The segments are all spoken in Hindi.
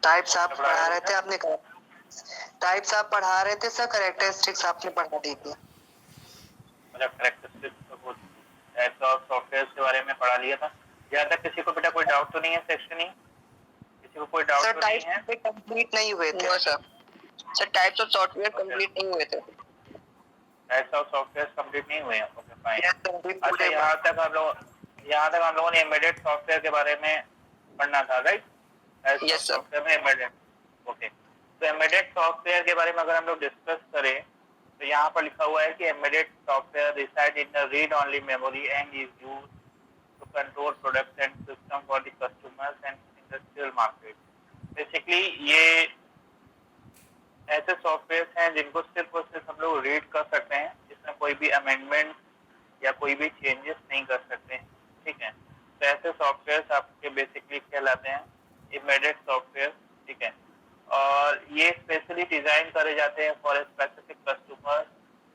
टाइप्स आप पढ़ा रहे थे, आपने टाइप्स आप पढ़ा रहे थे सर, कैरेक्टरिस्टिक्स आपने पढ़ा दी थी। मतलब कैरेक्टरिस्टिक्स टाइप्स ऑफ सॉफ्टवेयर के बारे में पढ़ा लिया था। यहाँ तक किसी को बेटा कोई डाउट तो नहीं है सेक्शन नहीं? किसी को कोई डाउट तो नहीं है? सर कंप्लीट नहीं हुए थे sir types of software complete नहीं हुए थे। टाइप्स ऑफ सॉफ्टवेयर कंप्लीट नहीं हुए हैं, ओके फाइन। अच्छा, यहाँ तक हम लोगों ने एम्बेडेड सॉफ्टवेयर के बारे में पढ़ना था, राइट? Yes sir. सॉफ्टवेयर में एम्बेडेड, ओके। तो एम्बेडेड सॉफ्टवेयर के बारे में अगर हम लोग डिस्कस करें तो यहाँ पर लिखा हुआ है कि embedded software reside in the read only memory and is used to control products and system for the customers and industrial market. Basically ये ऐसे सॉफ्टवेयर हैं जिनको सिर्फ और सिर्फ हम लोग रीड कर सकते हैं, जिसमें कोई भी अमेंडमेंट या कोई भी चेंजेस नहीं कर सकते हैं, ठीक है। तो ऐसे सॉफ्टवेयर आपके बेसिकली कहलाते हैं एम्बेडेड सॉफ्टवेयर, ठीक है। और ये स्पेशली डिजाइन करे जाते हैं फॉर स्पेसिफिक कस्टमर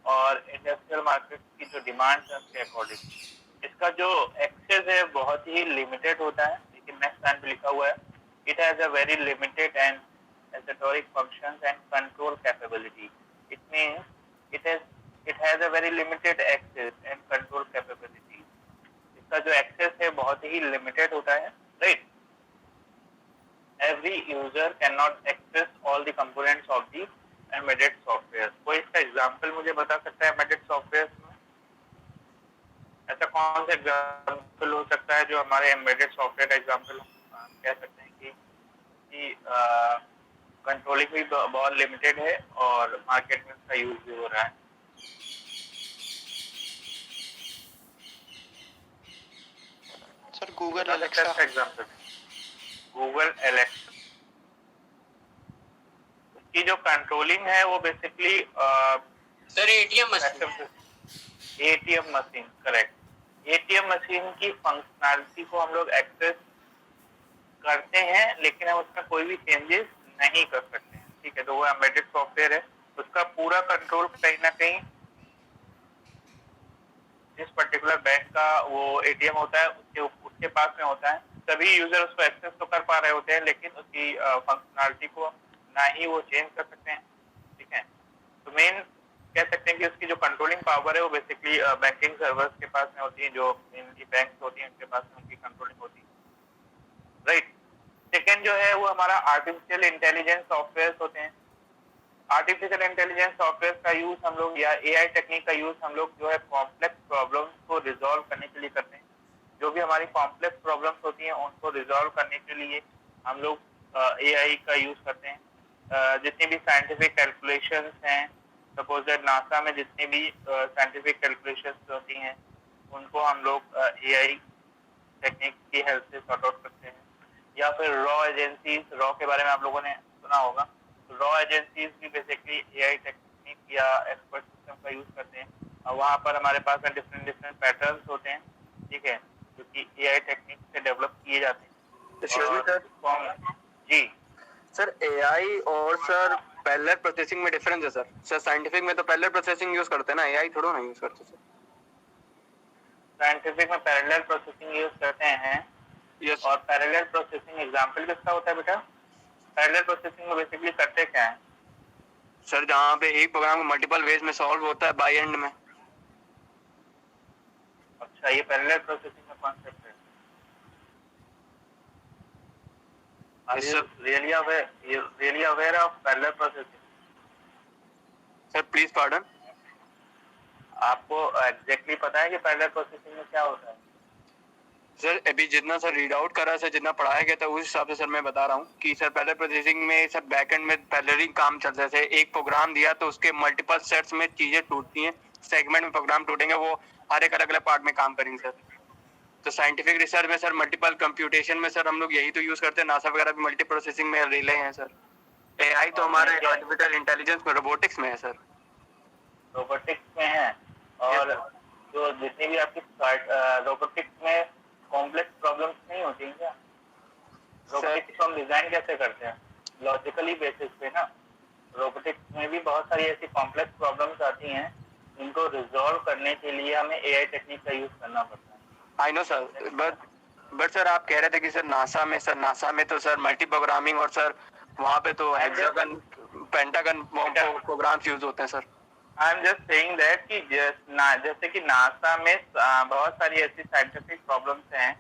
और इंडस्ट्रियल मार्केट की जो डिमांड्स है उसके अकॉर्डिंग। इसका जो एक्सेस है बहुत ही लिमिटेड होता है, लेकिन नेक्स्ट लाइन पे लिखा हुआ है it has a very limited and esoteric functions and control capability. It means it has a very limited access and control capability. इसका जो access है बहुत ही limited होता है, right? Every user cannot access all the components of the embedded software. कोई इसका example मुझे बता सकता है embedded software में? ऐसा कौन सा example हो सकता है जो हमारे embedded software का example कह सकते हैं कि कंट्रोलिंग भी बहुत लिमिटेड है और मार्केट में इसका यूज भी हो रहा है। सर गूगल एलेक्सा का एग्जांपल, गूगल एलेक्सा की जो कंट्रोलिंग है वो basically sir ATM machine, correct. ATM machine की फंक्शनैलिटी को हम लोग एक्सेस करते हैं लेकिन हम उसमें कोई भी चेंजेस नहीं कर सकते हैं, ठीक है। तो वो एम्बेडेड सॉफ्टवेयर है, उसका पूरा कंट्रोल कहीं ना कहीं जिस पर्टिकुलर बैंक का वो एटीएम होता है उसके पास में होता है। सभी यूजर उसको एक्सेस तो कर पा रहे होते हैं लेकिन उसकी फंक्शनैलिटी को ना ही वो चेंज कर सकते हैं, ठीक है। तो मेन कह सकते हैं कि उसकी जो कंट्रोलिंग पावर है वो बेसिकली बैंकिंग सर्वर्स के पास में होती है, जो मेनली बैंक होती है उनके पास में उनकी कंट्रोलिंग होती है, राइट। सेकेंड जो है वो हमारा आर्टिफिशियल इंटेलिजेंस सॉफ्टवेयर होते हैं। आर्टिफिशियल इंटेलिजेंस सॉफ्टवेयर का यूज हम लोग या एआई टेक्निक का यूज हम लोग जो है कॉम्प्लेक्स प्रॉब्लम्स को रिजॉल्व करने के लिए करते हैं। जो भी हमारी कॉम्प्लेक्स प्रॉब्लम्स होती हैं उनको रिजॉल्व करने के लिए हम लोग एआई का यूज करते हैं। जितनी भी साइंटिफिक कैलकुलेशंस हैं, सपोज दैट नासा में जितनी भी साइंटिफिक कैलकुलेशंस होती हैं उनको हम लोग एआई टेक्निक की हेल्प से सॉर्ट आउट करते हैं। या फिर रॉ एजेंसीज, रॉ के बारे में आप लोगों ने सुना होगा, रॉ एजेंसीज भी बेसिकली एआई टेक्निक या एक्सपर्ट सिस्टम का यूज करते हैं। और वहाँ पर हमारे पास में डिफरेंट पैटर्न्स होते हैं, ठीक है, जो कि एआई टेक्निक से डेवलप किए जाते हैं। जी सर एआई और सर पैरेलल प्रोसेसिंग में डिफरेंस है सर साइंटिफिक में तो पैरेलल प्रोसेसिंग यूज करते हैं ना, एआई थोड़ा ना यूज करते सर। साइंटिफिक में पैरेलल प्रोसेसिंग यूज करते हैं। यस। और पैरेलल प्रोसेसिंग एग्जांपल किसका होता है बेटा? पैरेलल प्रोसेसिंग में बेसिकली करते क्या है सर? जहाँ पे एक प्रोग्राम मल्टीपल वेज में सॉल्व होता है बाय एंड में। अच्छा, ये पैरेलल प्रोसेसिंग का कॉन्सेप्ट है। Are you really aware of parallel processing? Sir please pardon. आपको एग्जैक्टली पता है कि पैरेलल प्रोसेसिंग में क्या होता है? सर अभी जितना सर रीड आउट करा सर, जितना पढ़ाया गया था उस हिसाब से सर मैं बता रहा हूँ कि सर पैरेलल प्रोसेसिंग में सर बैकएंड में पैरेलली काम चलता है। जैसे एक प्रोग्राम दिया तो उसके मल्टीपल सेट्स में चीजें टूटती हैं, सेगमेंट में प्रोग्राम टूटेंगे, वो हर एक अलग अलग पार्ट में काम करेंगे सर। तो साइंटिफिक रिसर्च में सर मल्टीपल कंप्यूटेशन में सर हम लोग यही तो यूज करते हैं। नासा वगैरह भी मल्टी प्रोसेसिंग में रिले हैं सर। एआई तो हमारे आर्टिफिशियल इंटेलिजेंस में रोबोटिक्स में है सर। रोबोटिक्स में है। और जो जितनी भी आपकी रोबोटिक्स में कॉम्प्लेक्स प्रॉब्लम्स नहीं होती हैं क्या? रोबोटिक्स को हम डिजाइन कैसे करते हैं? लॉजिकली बेसिस पे ना। रोबोटिक्स में भी बहुत सारी ऐसी कॉम्प्लेक्स प्रॉब्लम्स आती हैं जिनको रिजॉल्व करने के लिए हमें एआई टेक्निक का यूज करना पड़ता है। I know sir, but sir आप कह रहे थे कि सर नासा में तो सर मल्टी प्रोग्रामिंग और सर वहाँ पे तो हेक्सागन, पेंटागन प्रोग्राम्स यूज होते हैं sir. I am just saying that कि जैसे कि नासा में बहुत सारी ऐसी साइंटिफिक प्रॉब्लम्स हैं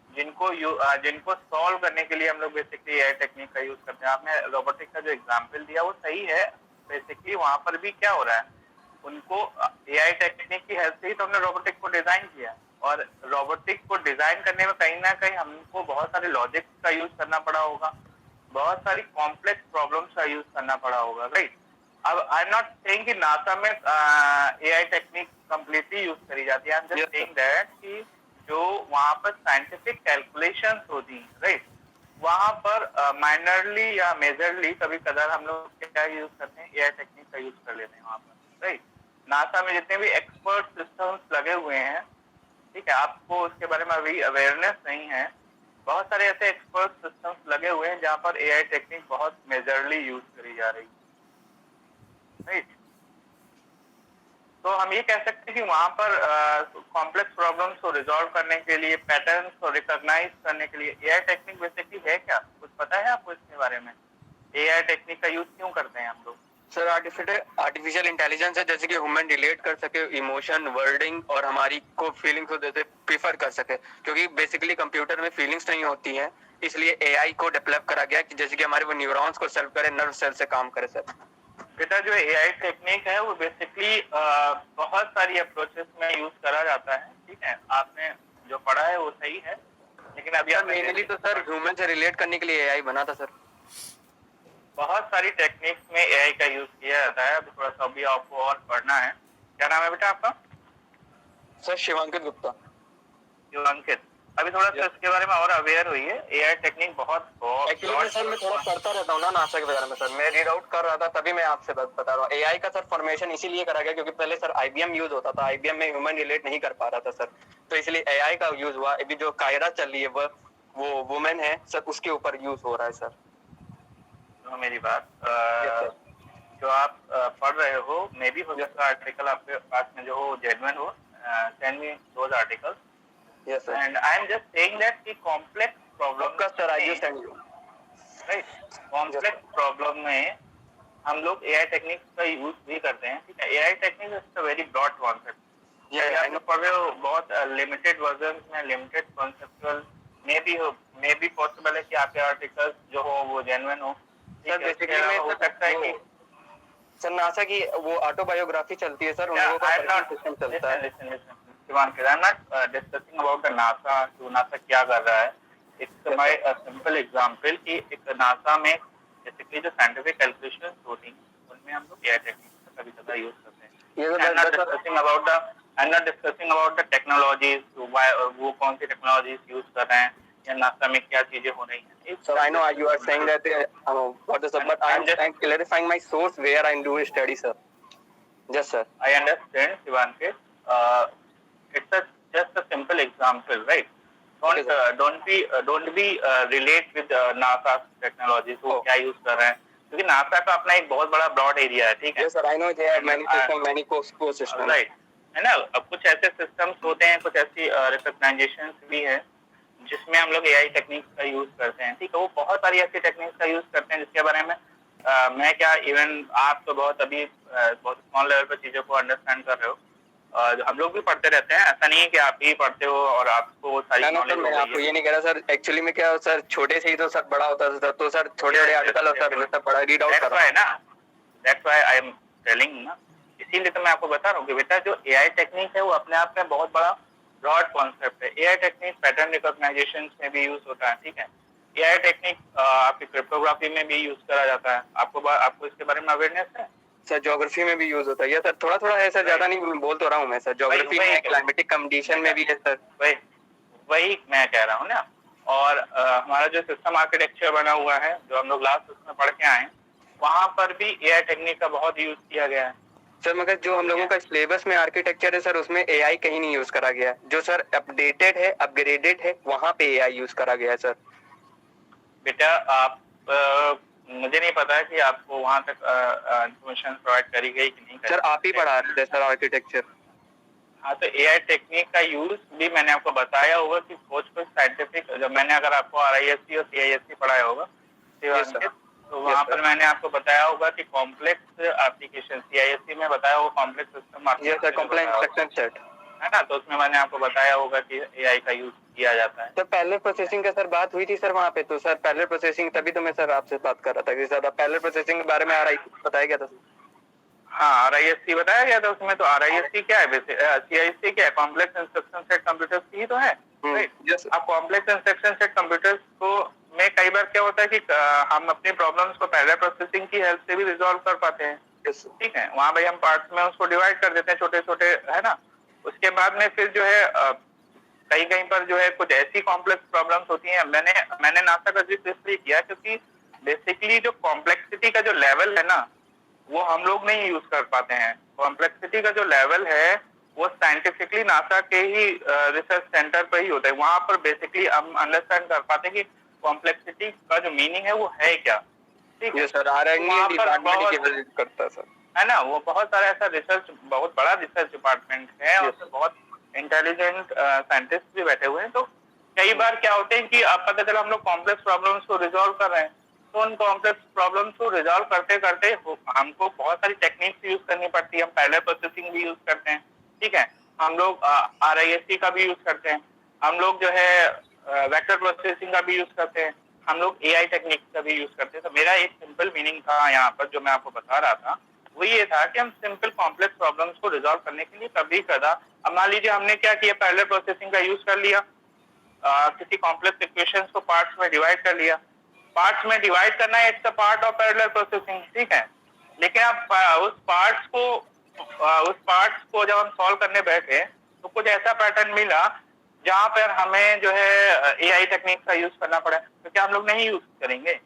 जिनको सॉल्व करने के लिए हम लोग बेसिकली एआई टेक्निक का यूज करते हैं। आपने रोबोटिक का जो एग्जांपल दिया वो सही है। बेसिकली वहां पर भी क्या हो रहा है, उनको एआई टेक्निक की हेल्प से ही तो हमने रोबोटिक को डिजाइन किया, और रोबोटिक को डिजाइन करने में कहीं ना कहीं हमको बहुत सारे लॉजिक का यूज करना पड़ा होगा, बहुत सारी कॉम्प्लेक्स प्रॉब्लम्स का यूज करना पड़ा होगा, राइट। अब आई एम नॉट सेइंग कि नासा में एआई टेक्निक कंप्लीटली यूज करी जाती है। I am just saying that कि जो वहां पर साइंटिफिक कैलकुलेशंस होती हैं, राइट, वहां पर माइनरली या मेजरली कभी कदार हम लोग क्या यूज करते हैं, एआई टेक्निक का यूज कर लेते हैं वहां पर, राइट। नासा में जितने भी एक्सपर्ट सिस्टम्स लगे हुए हैं, ठीक है, आपको उसके बारे में अभी अवेयरनेस नहीं है, बहुत सारे ऐसे एक्सपर्ट सिस्टम्स लगे हुए हैं जहां पर एआई टेक्निक बहुत मेजरली यूज करी जा रही है, राइट। तो हम ये कह सकते हैं कि वहां पर कॉम्प्लेक्स प्रॉब्लम्स को रिजॉल्व करने के लिए, पैटर्न्स को रिकॉग्नाइज करने के लिए एआई टेक्निक बेसिकली है क्या, कुछ पता है आपको इसके बारे में? एआई टेक्निक का यूज क्यों करते हैं हम लोग? सर आर्टिफिशियल इंटेलिजेंस है, जैसे कि ह्यूमन रिलेट कर सके, इमोशन, वर्डिंग और हमारी को फीलिंग्स को जैसे प्रीफर कर सके, क्योंकि बेसिकली कंप्यूटर में फीलिंग्स नहीं होती हैं, इसलिए एआई को डेवलप करा गया कि जैसे कि हमारे वो न्यूरॉन्स को सर्व करे, नर्व सेल से काम करे सर। बेटा जो एआई टेक्निक है वो बेसिकली बहुत सारी अप्रोचेस में यूज करा जाता है, ठीक है, आपने जो पढ़ा है वो सही है, लेकिन अभी मेनली तो सर ह्यूमन से रिलेट करने के लिए एआई बना था सर। बहुत सारी टेक्निक्स में एआई का यूज किया जाता है। अभी थोड़ा सा अभी आपको और पढ़ना है। क्या नाम है बेटा आपका? सर शिवांकित गुप्ता। शिवांकित, अभी थोड़ा सा इसके बारे में और अवेयर हुई है। एआई टेक्निक बहुत एक्चुअली सर मैं थोड़ा पढ़ता रहता हूँ ना नासा के बारे में सर, मैं रीड आउट कर रहा था तभी मैं आपसे बता रहा हूँ। एआई का सर फॉर्मेशन इसीलिए करा गया क्योंकि पहले सर आईबीएम यूज होता था, आईबीएम में ह्यूमन रिलेट नहीं कर पा रहा था सर, तो इसलिए एआई का यूज हुआ। अभी जो कायरा चल रही है वो वुमेन है सर, उसके ऊपर यूज हो रहा है सर। तो मेरी बात जो आप पढ़ रहे हो, मे बी हो सकता है आर्टिकल आपके पास में जो हो जेन्युइन हो, send me those articles. Yes sir, and I am just saying that कि कॉम्प्लेक्स प्रॉब्लम का sir I just send you, right, complex problem में हम लोग एआई टेक्निक्स का यूज भी करते हैं, ठीक है। AI technique is a very broad concept. आप पढ़ रहे हो बहुत लिमिटेड वर्जन में, limited conceptual, may be possible है कि आपके आर्टिकल्स जो हो वो जेन्युइन हो। सर बेसिकली मैं हो सकता है कि सर नासा की वो ऑटोबायोग्राफी चलती है सर, उन लोगों का सिस्टम चलता है। Shivankit, I am not discussing about the NASA, कि नासा क्या कर रहा है। इट्स माय सिंपल एग्जांपल कि एक नासा में बेसिकली जो साइंटिफिक कैलकुलेशंस होती हैं उनमें हम लोग एआई टेक्निक का कभी कभी यूज करते हैं। आई am not discussing about the technologies, वो कौन सी टेक्नोलॉजीज यूज कर रहे हैं या नासा में क्या चीजें हो रही हैं। So I know you are saying that what is, but I'm clarifying my source where I do study, sir. Yes, sir. I understand, Shivankit. It's just a simple example, right? Don't be relate with NASA technologies. वो क्या use कर रहे हैं? क्योंकि NASA का अपना एक बहुत बड़ा broad area है, ठीक है? Yes, sir. I know they have many systems, many co-systems. Right. है ना? अब कुछ ऐसे systems होते हैं, कुछ ऐसी recognitions भी हैं जिसमें हम लोग एआई टेक्निक्स का यूज करते हैं, ठीक है। वो बहुत सारी ऐसी टेक्निक्स का यूज करते हैं जिसके बारे में मैं क्या, इवन आप तो बहुत अभी बहुत स्मॉल लेवल पर चीजों को अंडरस्टैंड कर रहे हो। हम लोग भी पढ़ते रहते हैं, ऐसा नहीं है कि आप ही पढ़ते हो और आपको सारी नॉलेज। मैं आपको ये नहीं कह रहा सर, एक्चुअली में क्या सर, छोटे से ही तो सर बड़ा होता था, तो सर छोटे बड़े आर्टिकल होता है, बड़ा रीड आउट कर रहा है ना, that's why I am telling ना। इसीलिए तो मैं आपको बता रहा हूँ कि बेटा जो एआई टेक्निक है वो अपने आप में बहुत बड़ा ब्रॉड कॉन्सेप्ट है। एआई टेक्निक पैटर्न रिकॉग्नाइजेशन में भी यूज होता है, ठीक है। एआई टेक्निक आपकी क्रिप्टोग्राफी में भी यूज करा जाता है। आपको इसके बारे में अवेयरनेस है? सर ज्योग्राफी में भी यूज होता है। ये सर थोड़ा थोड़ा है सर, ज्यादा नहीं बोल तो रहा हूँ मैं सर। ज्योग्राफी में, क्लाइमेटिक कंडीशन में भी है सर। वही मैं कह रहा हूँ ना। और हमारा जो सिस्टम आर्किटेक्चर बना हुआ है, जो हम लोग लास्ट उसमें पढ़ के आए, वहां पर भी एआई टेक्निक का बहुत यूज किया गया है सर। मगर जो हम लोगों का सिलेबस में आर्किटेक्चर है सर, उसमें एआई कहीं नहीं यूज करा गया है। जो सर अपडेटेड है, अपग्रेडेड है, वहां पे एआई यूज करा गया है सर। बेटा आप मुझे नहीं पता कि आपको वहां तक इंफॉर्मेशन प्रोवाइड करी गई कि नहीं करी। सर आप ही पढ़ा रहे थे सर आर्किटेक्चर। हाँ, तो एआई टेक्निक का यूज भी मैंने आपको बताया होगा कि कुछ साइंटिफिक, जब मैंने अगर आपको आरआईएससी और सीआईएससी पढ़ाया होगा, तो वहाँ पर मैंने आपको बताया होगा कि कॉम्प्लेक्स एप्लीकेशन CISC में बताया होगा complex system complex instruction set है ना, तो उसमें मैंने आपको बताया होगा कि AI का यूज किया जाता है। सर पैरेलल प्रोसेसिंग का सर बात हुई थी सर वहाँ पे, तो सर पैरेलल प्रोसेसिंग तभी तो मैं सर आपसे बात कर रहा था कि ज्यादा पैरेलल प्रोसेसिंग के बारे में बताया गया था। हाँ, RISC बताया गया था उसमें। तो RISC क्या है, CISC क्या है, कॉम्प्लेक्स इंस्ट्रक्शन सेट कंप्यूटर्स ही तो है, राइट। अब कॉम्प्लेक्स इंस्ट्रक्शन सेट कंप्यूटर्स को में कई बार क्या होता है कि हम अपनी प्रॉब्लम्स को पैरेलल प्रोसेसिंग की हेल्प से भी रिजॉल्व कर पाते हैं, ठीक है। वहाँ भाई हम पार्ट्स में उसको डिवाइड कर देते हैं छोटे छोटे, है ना। उसके बाद में फिर जो है कहीं कहीं पर जो है कुछ ऐसी कॉम्प्लेक्स प्रॉब्लम्स होती हैं। मैंने नासा का जिक्र इसलिए किया क्योंकि बेसिकली जो कॉम्प्लेक्सिटी का जो लेवल है ना, वो हम लोग नहीं यूज कर पाते हैं। कॉम्प्लेक्सिटी का जो लेवल है वो साइंटिफिकली नासा के ही रिसर्च सेंटर पर ही होता है। वहां पर बेसिकली हम अंडरस्टैंड कर पाते हैं कि कॉम्प्लेक्सिटी का जो मीनिंग है वो है क्या, ठीक है सर। करता है सर, है ना। वो बहुत सारा ऐसा रिसर्च, बहुत बड़ा रिसर्च डिपार्टमेंट है और उसमें बहुत इंटेलिजेंट साइंटिस्ट भी बैठे हुए हैं। तो कई बार क्या होते हैं कि अब पता चला हम लोग कॉम्प्लेक्स प्रॉब्लम्स को रिजॉल्व कर रहे हैं, तो उन कॉम्प्लेक्स प्रॉब्लम्स को रिजॉल्व करते करते हमको बहुत सारी टेक्निक्स यूज करनी पड़ती है। हम पैरेलल प्रोसेसिंग भी यूज करते हैं, ठीक है। हम लोग RISC का भी यूज करते हैं, हम लोग जो है वेक्टर प्रोसेसिंग का भी यूज करते हैं, हम लोग AI टेक्निक का भी यूज करते हैं। तो मेरा एक सिंपल मीनिंग था यहाँ पर जो मैं आपको बता रहा था, वो ये था कि हम सिंपल कॉम्प्लेक्स प्रॉब्लम्स को रिजॉल्व करने के लिए कभी कदा, अब मान लीजिए हमने क्या किया, पैरेलल प्रोसेसिंग का यूज कर लिया, किसी कॉम्प्लेक्स इक्वेशंस को पार्ट्स में डिवाइड कर लिया। पार्ट्स में डिवाइड करना है, it's a part of parallel processing, ठीक है। लेकिन आप उस पार्ट्स को जब हम सॉल्व करने बैठे तो कुछ ऐसा पैटर्न मिला जहां पर हमें जो है AI टेक्निक का यूज करना पड़ा। तो क्या हम लोग नहीं यूज करेंगे?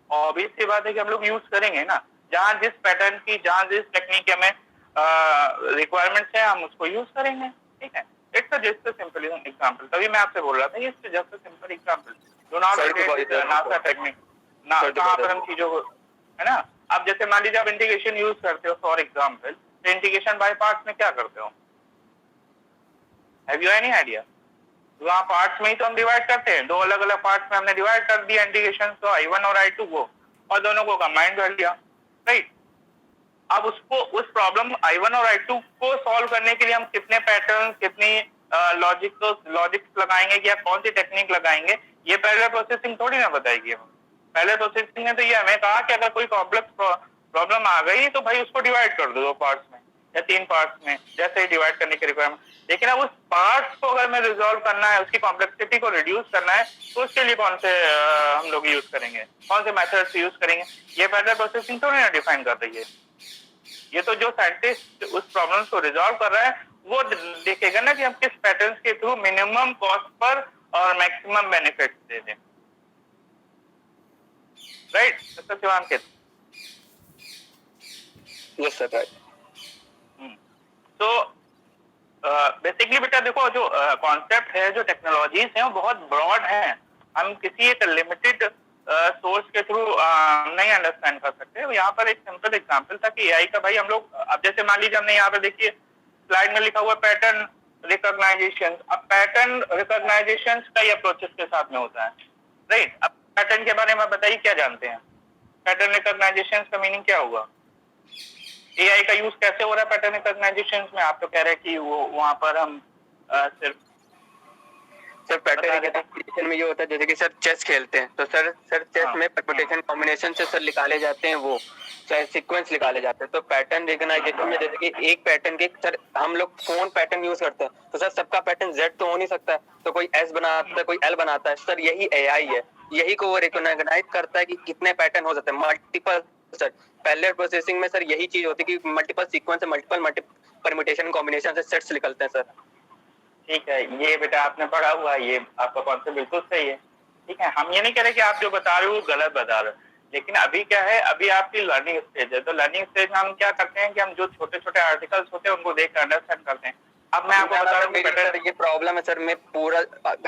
ऑब्वियस सी बात है कि हम लोग यूज करेंगे ना। जहां जिस पैटर्न की, जहां जिस टेक्निक के हमें रिक्वायरमेंट्स है, हम उसको यूज करेंगे, ठीक है। It's just simple example. तभी मैं आपसे बोल रहा था, ये just simple example. Do not NASA technique ना, कहाँ पर हम चीजों को, है ना। अब जैसे मान लीजिए आप इंटीग्रेशन यूज करते हो फॉर एग्जाम्पल, तो इंटीग्रेशन बाय पार्ट्स में क्या करते हो? Have you any idea? वहाँ पार्ट्स में ही तो हम डिवाइड करते हैं, दो अलग अलग पार्ट्स में हमने डिवाइड कर दिया इंटीग्रेशन, तो I1 और I2 को, और दोनों को कंबाइन कर लिया, राइट। अब उसको, उस प्रॉब्लम I1 और I2 को सॉल्व करने के लिए हम कितने पैटर्न, कितनी लॉजिक्स लगाएंगे या कौन सी टेक्निक लगाएंगे, ये पैरेलल प्रोसेसिंग थोड़ी ना बताएगी हमें। पैरेलल प्रोसेसिंग ने तो ये हमें कहा कि अगर कोई कॉम्प्लेक्स प्रॉब्लम आ गई तो भाई उसको डिवाइड कर दो 2 पार्ट्स में या 3 पार्ट्स में, जैसे ही डिवाइड करने की रिक्वायरमेंट। लेकिन अब उस पार्ट्स को अगर मैं रिजॉल्व करना है, उसकी कॉम्प्लेक्सिटी को रिड्यूस करना है, तो उसके लिए कौन से हम लोग यूज करेंगे, कौन से मेथड्स यूज करेंगे, ये पैरेलल प्रोसेसिंग थोड़ी ना डिफाइन कर रही है। ये तो जो साइंटिस्ट उस प्रॉब्लम्स को रिजॉल्व कर रहा है वो देखेगा ना कि हम किस पैटर्न्स के थ्रू मिनिमम कॉस्ट पर और मैक्सिमम बेनिफिट दे दें, right mister Shivankit? Yes sir, right. तो बेसिकली बेटा देखो, जो कॉन्सेप्ट है, जो टेक्नोलॉजीज हैं, वो बहुत ब्रॉड हैं। हम किसी एक लिमिटेड सोर्स के थ्रू नहीं अंडरस्टैंड कर सकते। यहाँ पर एक सिंपल एग्जांपल था कि AI का भाई हम लोग, अब जैसे मान लीजिए हमने यहाँ पे देखिए स्लाइड में लिखा हुआ पैटर्न रिकॉग्नाइजेशन। अब पैटर्न रिकॉग्नाइजेशन कई अप्रोचेस के साथ में होता है, राइट। अब पैटर्न के बारे में बताइए क्या जानते हैं? पैटर्न रिकॉग्नाइजेशन का मीनिंग क्या हुआ? AI का यूज कैसे हो रहा है पैटर्न रिकॉग्नाइजेशन में? आप तो कह रहे हैं कि वो वहां पर हम सिर्फ सर पैटर्न रिकॉग्निशन में ये होता है जैसे कि सर चेस खेलते हैं, तो सर चेस में परम्यूटेशन कॉम्बिनेशन से सर निकाले जाते हैं, वो सर सीक्वेंस निकाले जाते हैं। तो पैटर्न रिकॉग्निशन में जैसे कि एक पैटर्न के सर हम लोग फोन पैटर्न यूज करते हैं, तो सर सबका पैटर्न Z तो हो नहीं सकता, तो कोई S बनाता है, कोई L बनाता है। सर यही AI है, यही को वो रिकॉग्नाइज करता है कि कितने पैटर्न हो सकते हैं, मल्टीपल। सर पैरेलल प्रोसेसिंग में सर यही चीज होती है कि मल्टीपल सीक्वेंस से मल्टीपल परम्यूटेशन कॉम्बिनेशन से सेट्स निकलते हैं सर। ठीक है, ये बेटा आपने पढ़ा हुआ है, ये आपका कॉन्सेप्ट बिल्कुल सही है, ठीक है। हम ये नहीं कह रहे कि आप जो बता रहे हो गलत बता रहे हो, लेकिन अभी क्या है, अभी आपकी लर्निंग स्टेज है। तो लर्निंग स्टेज में हम क्या करते हैं कि हम जो छोटे छोटे आर्टिकल्स होते हैं उनको देख कर अंडरस्टैंड करते हैं। अब मैं आपको बता रहा हूँ सर ये प्रॉब्लम है सर, मैं पूरा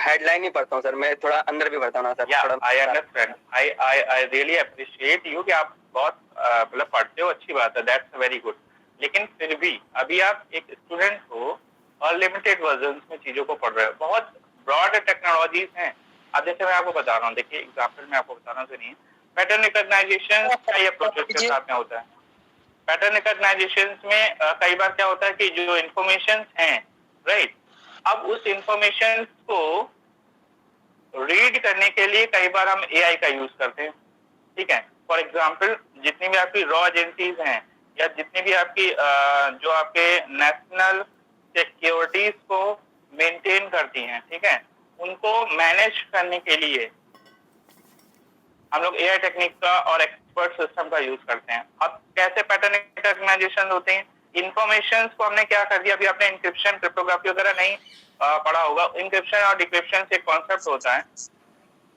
हेडलाइन ही पढ़ता हूँ सर, मैं थोड़ा अंदर भी पढ़ता हूँ ना sir. I understand, I really appreciate you कि आप बहुत मतलब पढ़ते हो, अच्छी बात है, दैट्स वेरी गुड। लेकिन फिर भी अभी आप एक स्टूडेंट हो और लिमिटेड वर्जन में चीजों को पढ़ रहे हो, बहुत ब्रॉड टेक्नोलॉजीज हैं। अब जैसे मैं आपको बता रहा हूँ, देखिए एग्जाम्पल मैं आपको बता रहा हूँ, सुनिए। पैटर्न रिकॉग्नाइजेशन का ये प्रोसेस के साथ में होता है। पैटर्न रिकॉग्नाइजेशन में कई बार क्या होता है कि जो इंफॉर्मेशन हैं, राइट, अब उस इंफॉर्मेशन को रीड करने के लिए कई बार हम एआई का यूज करते हैं, ठीक है। फॉर एग्जाम्पल, जितनी भी आपकी रॉ एजेंसीज हैं या जितनी भी आपकी जो आपके नेशनल सिक्योरिटीज को मेंटेन करती हैं, ठीक है, उनको मैनेज करने के लिए हम लोग एआई टेक्निक का और एक्सपर्ट सिस्टम का यूज करते हैं। अब कैसे पैटर्न रिकॉग्नाइजेशन होते हैं, इंफॉर्मेशन को हमने क्या कर दिया, अभी आपने इंक्रिप्शन क्रिप्टोग्राफी वगैरह नहीं पढ़ा होगा। इंक्रिप्शन और डिक्रिप्शन से कॉन्सेप्ट होता है,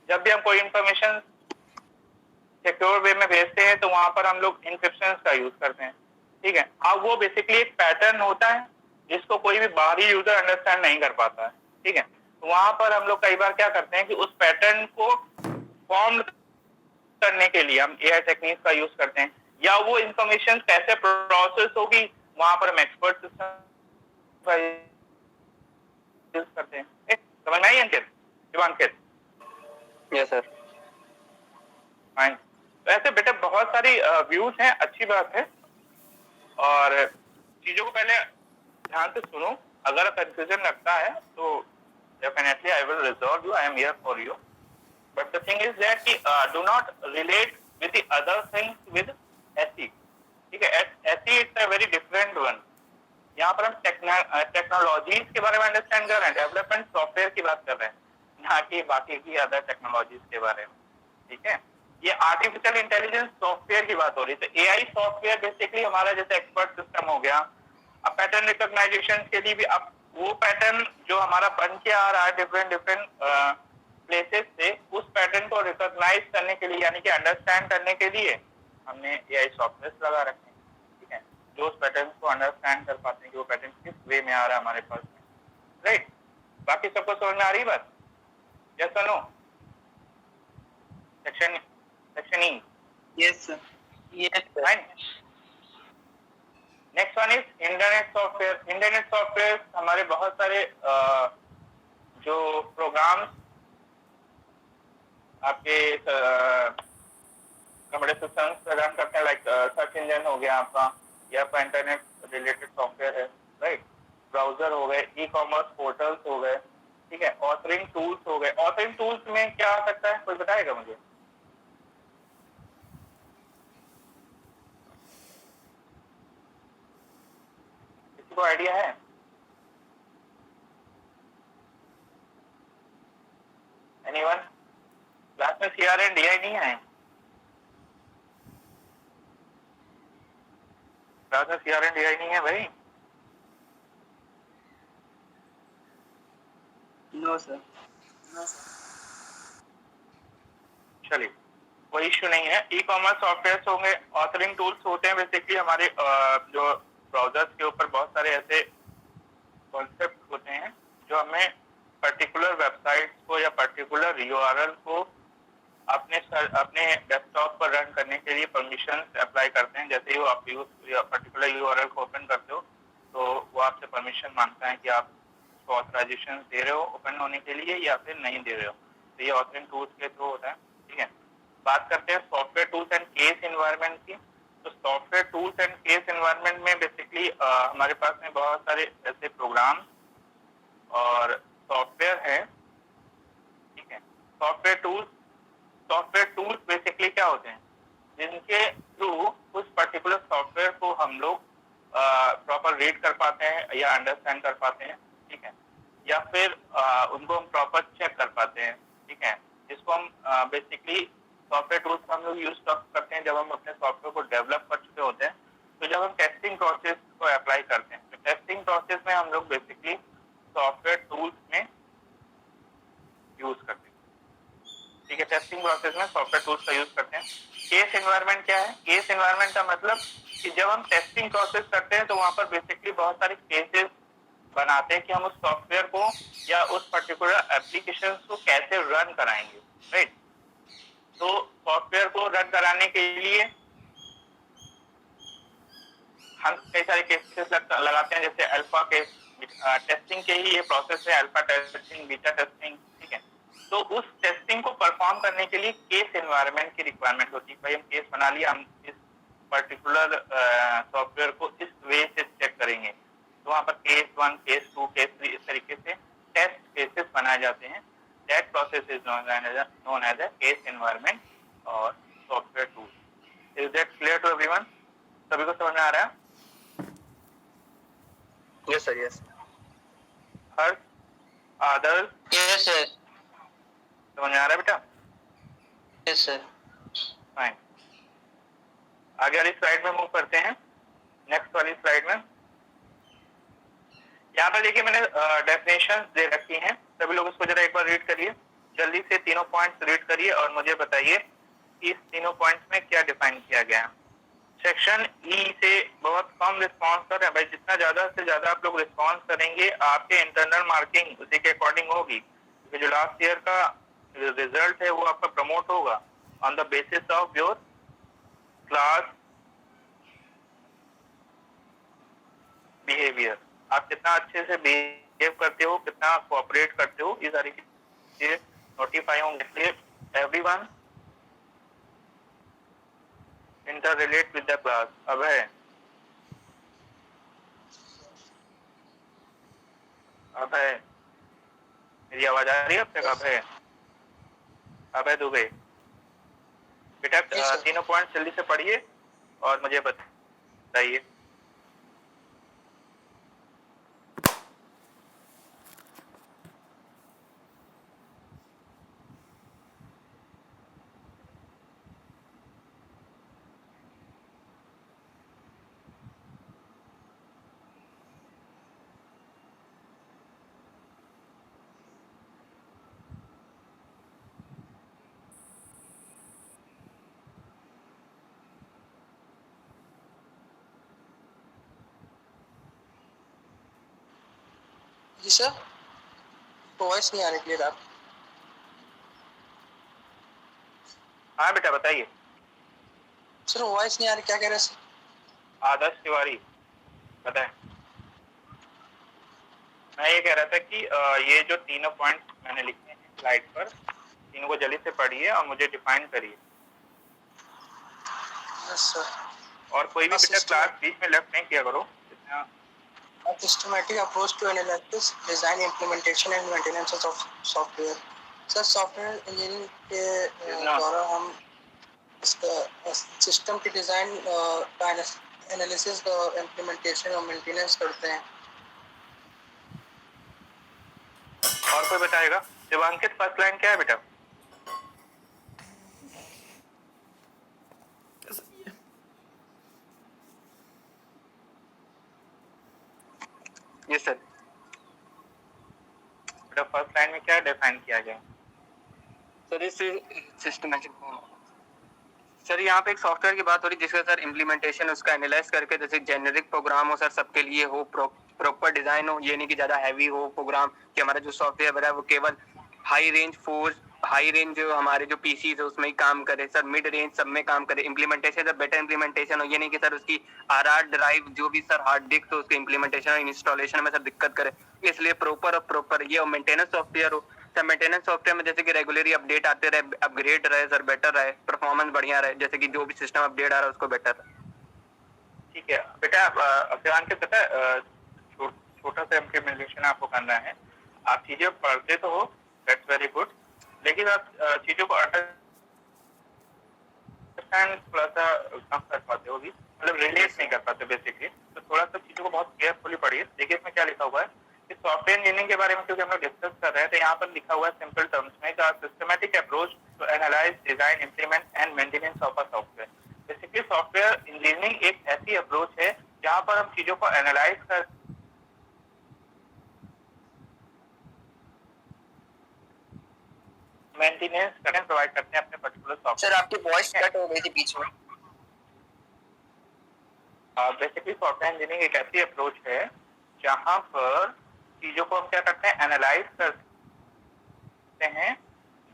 जब भी हम कोई इंफॉर्मेशन सिक्योर वे में भेजते हैं तो वहां पर हम लोग इंक्रिप्शन का यूज करते हैं, ठीक है। अब वो बेसिकली एक पैटर्न होता है जिसको कोई भी बाहरी यूजर अंडरस्टैंड नहीं कर पाता है, ठीक है। तो वहां पर हम लोग कई बार क्या करते हैं कि उस पैटर्न को फॉर्म करने के लिए हम एआई टेक्निक का यूज करते हैं, या वो इंफॉर्मेशन कैसे प्रोसेस होगी वहां पर हम एक्सपर्ट सिस्टम यूज करते हैं। समझ में आई Ankit? Shivankit? Yes sir. Fine. वैसे बेटा बहुत सारी व्यूज हैं, अच्छी बात है, और चीजों को पहले ध्यान से सुनो। अगर कंफ्यूजन लगता है तो definitely I will resolve you, I am here for you. But the thing is that do not relate with the other things with SE. ठीक है, SE it's a very different one. यहाँ पर हम टेक्नोलॉजीज के बारे में अंडरस्टैंड कर रहे हैं, डेवलपमेंट सॉफ्टवेयर की बात कर रहे हैं, ना कि बाकी की अदर टेक्नोलॉजीज के बारे में, ठीक है। ये आर्टिफिशियल इंटेलिजेंस सॉफ्टवेयर की बात हो रही है। तो एआई सॉफ्टवेयर बेसिकली हमारा जैसे एक्सपर्ट सिस्टम हो गया। अब पैटर्न रिकॉग्नाइजेशन के लिए भी अब वो पैटर्न जो हमारा बन के आ रहा है डिफरेंट प्लेसेस से, उस पैटर्न को रिकॉग्नाइज करने के लिए यानी कि अंडरस्टैंड करने के लिए हमने एआई सॉफ्टवेयर लगा रखे हैं, ठीक है, जो उस पैटर्न को अंडरस्टैंड कर पाते हैं कि वो पैटर्न किस वे में आ रहा है हमारे पास में, राइट। बाकी सबको समझ में आ रही बात? यस और no? Section E? Yes sir. Yes sir. Next one is internet software. Internet software हमारे बहुत सारे जो प्रोग्राम्स आपके कंप्यूटर सिस्टम्स रन करते हैं, लाइक सर्च इंजन हो गया आपका, या आपका इंटरनेट रिलेटेड सॉफ्टवेयर है, राइट। ब्राउजर हो गए, ई कॉमर्स पोर्टल्स हो गए, ठीक है, ऑथरिंग टूल्स हो गए। ऑथरिंग टूल्स में क्या आ सकता है, कोई बताएगा मुझे? किसी को आइडिया है? एनीवन? क्लास में सीआर एंड डीआई नहीं आए? क्लास में सीआर एंड डीआई नहीं है भाई? No sir. चलिए, कोई इश्यू नहीं है। ई कॉमर्स सॉफ्टवेयर होंगे, ऑथरिंग टूल्स होते हैं बेसिकली हमारे जो ब्राउजर्स के ऊपर बहुत सारे ऐसे कॉन्सेप्ट होते हैं जो हमें पर्टिकुलर वेबसाइट को या पर्टिकुलर यूआरएल को अपने डेस्कटॉप पर रन करने के लिए परमिशन अप्लाई करते हैं। जैसे ही आप पर्टिकुलर यूआरएल को ओपन करते हो तो वो आपसे परमिशन मांगता है कि आप उसको ऑथराइजेशन दे रहे हो ओपन होने के लिए या फिर नहीं दे रहे हो। तो ये ऑथरिंग टूल्स के थ्रू होता है, ठीक है। बात करते हैं software tools and case environment की। तो software tools and case environment में बेसिकली हमारे पास में बहुत सारे ऐसे प्रोग्राम और सॉफ्टवेयर है, ठीक है। सॉफ्टवेयर टूल्स बेसिकली क्या होते हैं, जिनके थ्रू उस पर्टिकुलर सॉफ्टवेयर को हम लोग प्रॉपर रीड कर पाते हैं या अंडरस्टैंड कर पाते हैं, ठीक है, या फिर उनको हम प्रॉपर चेक कर पाते हैं, ठीक है, जिसको हम बेसिकली सॉफ्टवेयर टूल्स हम लोग यूज करते हैं जब हम अपने सॉफ्टवेयर को डेवलप कर चुके होते हैं। तो जब हम टेस्टिंग प्रोसेस को अप्लाई करते हैं तो टेस्टिंग प्रोसेस में हम लोग बेसिकली सॉफ्टवेयर टूल्स में यूज करते हैं, ठीक है। टेस्टिंग प्रोसेस में सॉफ्टवेयर टूल्स का यूज करते हैं। केस एनवायरनमेंट क्या है? केस एनवायरनमेंट का मतलब कि जब हम टेस्टिंग प्रोसेस करते हैं तो वहां पर बेसिकली बहुत सारे केसेस बनाते हैं कि हम उस सॉफ्टवेयर को या उस पर्टिकुलर एप्लीकेशन को कैसे रन कराएंगे, राइट। तो सॉफ्टवेयर को रन कराने के लिए हम कई सारे केसेस लगाते हैं, जैसे अल्फा केस टेस्टिंग के ही ये प्रोसेस है, अल्फा टेस्टिंग, बीटा टेस्टिंग, ठीक है। तो उस टेस्टिंग को परफॉर्म करने के लिए केस एनवायरनमेंट की रिक्वायरमेंट होती है। भाई हम केस बना लिया, हम इस पर्टिकुलर सॉफ्टवेयर को इस वे से चेक करेंगे, तो वहाँ पर केस 1, केस 2, केस 3 इस तरीके से टेस्ट केसेस बनाए जाते हैं। That process is known as a case environment और software tool. Is that clear to everyone? सभी को समझ में आ रहा है? Yes sir, yes. हर आदर्श यस सर। समझ में आ रहा है बेटा? Yes sir. फाइन। आगे वाली स्लाइड में मूव करते हैं। नेक्स्ट वाली स्लाइड में यहाँ पर देखिए मैंने डेफिनेशन दे रखी हैं, सभी लोग उसको जरा एक बार रीड करिए, जल्दी से तीनों पॉइंट्स रीड करिए और मुझे बताइए कि इस तीनों पॉइंट्स में क्या डिफाइन किया गया है। सेक्शन ई से बहुत कम रिस्पांस कर रहे हैं भाई, जितना ज्यादा से ज्यादा आप लोग रिस्पांस करेंगे आपके इंटरनल मार्किंग उसी के अकॉर्डिंग होगी, क्योंकि जो लास्ट ईयर का रिजल्ट है वो आपका प्रमोट होगा on the basis of your class behaviour. आप कितना अच्छे से बिहेव करते हो, कितना कोऑपरेट करते हो, ये सारी चीजें नोटिफाई होंगे। Everyone inter relate with the class. अब है मेरी आवाज आ रही है अब तक? अब है दुबे बेटा, तीनों पॉइंट जल्दी से पढ़िए और मुझे बताइए। जी सर, वॉइस नहीं आ रही क्लियर। आप हाँ बेटा बताइए। सर वॉइस नहीं आ रही, क्या कह रहे हैं सर? आदर्श तिवारी बताएं। मैं ये कह रहा था कि ये जो तीनों पॉइंट मैंने लिखे हैं स्लाइड पर, तीनों को जल्दी से पढ़िए और मुझे डिफाइन करिए। Yes sir. और कोई भी बेटा क्लास बीच में लेफ्ट नहीं किया करो। Systematic approach to analysis, design, implementation and maintenance of software. Sir software engineering के द्वारा हम इसका सिस्टम की डिजाइन, एनालिसिस, इम्प्लीमेंटेशन और मेंटेनेंस करते हैं। और कोई बताएगा? शिवांकित फर्स्ट लाइन क्या है बेटा? Yes sir. बेटा फर्स्ट लाइन में क्या डिफाइन किया गया? सर इस सिस्टमैटिक, सर यहाँ पे एक सॉफ्टवेयर की बात हो रही है जिसका सर इम्प्लीमेंटेशन उसका एनालाइज करके जैसे जेनेरिक प्रोग्राम हो सर, सबके लिए हो, प्रॉपर डिजाइन हो, ये नहीं कि ज्यादा हैवी हो प्रोग्राम, कि हमारा जो सॉफ्टवेयर बना है वो केवल हाई रेंज जो हमारे जो पीसी है उसमें ही काम करे सर, मिड रेंज सब में काम करे। इम्प्लीमेंटेशन सर बेटर इम्प्लीमेंटेशन हो, ये नहीं कि सर उसकी आरआर ड्राइव जो भी सर हार्ड डिस्क तो उसके इम्प्लीमेंटेशन और इंस्टॉलेशन में सर दिक्कत करे, इसलिए प्रॉपर ये मेंटेनेंस सॉफ्टवेयर हो सर। मेंटेनेंस सॉफ्टवेयर में जैसे कि रेगुलरली अपडेट आते रहे, अपग्रेड रहे सर, बेटर रहे, परफॉर्मेंस बढ़िया रहे, जैसे कि जो भी सिस्टम अपडेट आ रहा है उसको बेटर रहे। ठीक है बेटा, अभियान के पता छोटा सा इम्प्लीमेंटेशन आपको करना है। आप चीजें पढ़ते तो हो, दैट्स वेरी गुड, लेकिन आप चीजों को अंडरस्टैंड थोड़ा सा कम कर पाते हो भी, मतलब रिलेट नहीं कर पाते बेसिकली। तो थोड़ा सा चीजों को बहुत केयरफुली पढ़िए। देखिए इसमें क्या लिखा हुआ है कि सॉफ्टवेयर इंजीनियरिंग के बारे में क्योंकि हम लोग डिस्कस कर रहे हैं, तो यहाँ पर लिखा हुआ है सिंपल टर्म्स में का systematic approach to analyse, design, implement and maintenance of a software. Basically software engineering एक ऐसी अप्रोच है जहाँ पर हम चीजों को एनालाइज कर मेंटेनेंस करके प्रोवाइड करते हैं अपने पर्टिकुलर सॉफ्टवेयर। सर आपकी वॉइस कट हो गई थी बीच में। बेसिकली सॉफ्टवेयर इंजीनियरिंग एक ऐसी अप्रोच है जहाँ पर चीजों को हम क्या करते हैं, एनालाइज करते हैं,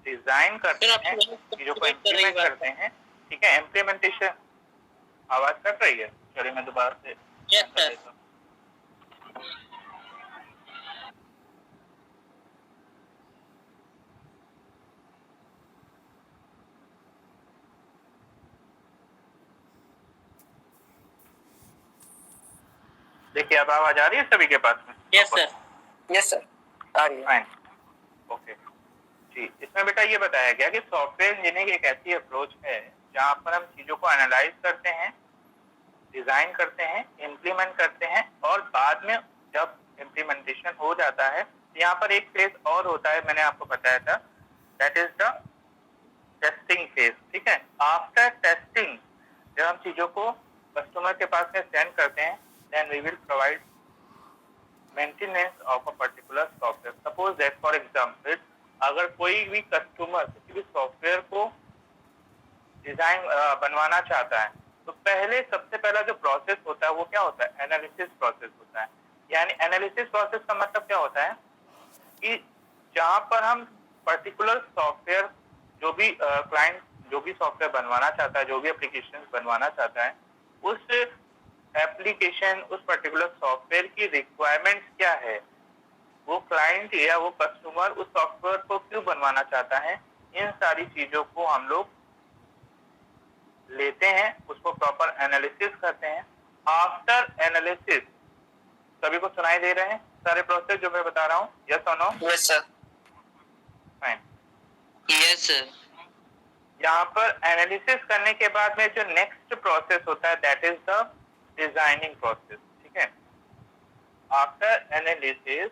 डिजाइन करते हैं, चीजों को इम्प्लीमेंट करते हैं। ठीक है, इम्प्लीमेंटेशन आवाज कट रही है, चलिए मैं दोबारा से यस सर। देखिए अब आवाज आ रही है सभी के पास में? यस सर आ रही है। फाइन, ओके जी। इसमें बेटा ये बताया गया कि सॉफ्टवेयर इंजीनियरिंग एक ऐसी अप्रोच है जहाँ पर हम चीजों को एनालाइज करते हैं, डिजाइन करते हैं, इम्प्लीमेंट करते हैं और बाद में जब इम्प्लीमेंटेशन हो जाता है यहाँ पर एक फेज और होता है, मैंने आपको बताया था, that is the testing phase. ठीक है, आफ्टर टेस्टिंग जब हम चीजों को कस्टमर के पास में सेंड करते हैं, then we will provide maintenance of a particular software. Suppose that for example अगर कोई भी कस्टमर किसी भी सॉफ्टवेयर को डिजाइन बनवाना चाहता है तो पहले सबसे पहला जो प्रोसेस होता है वो क्या होता है? एनालिसिस प्रोसेस होता है। यानी एनालिसिस प्रोसेस का मतलब क्या होता है कि जहां पर हम पर्टिकुलर सॉफ्टवेयर, जो भी क्लाइंट जो भी सॉफ्टवेयर बनवाना चाहता है, जो भी एप्लीकेशन बनवाना चाहता है, उस एप्लीकेशन उस पर्टिकुलर सॉफ्टवेयर की रिक्वायरमेंट्स क्या है, वो क्लाइंट या वो कस्टमर उस सॉफ्टवेयर को क्यों बनवाना चाहता है, इन सारी चीजों को हम लोग लेते हैं, उसको प्रॉपर एनालिसिस करते हैं। आफ्टर एनालिसिस, सभी को सुनाई दे रहे हैं सारे प्रोसेस जो मैं बता रहा हूँ? यस और no? Yes sir. Fine, yes sir. यहाँ पर एनालिसिस करने के बाद में जो नेक्स्ट प्रोसेस होता है that is the designing process. ठीक है, आफ्टर एनालिसिस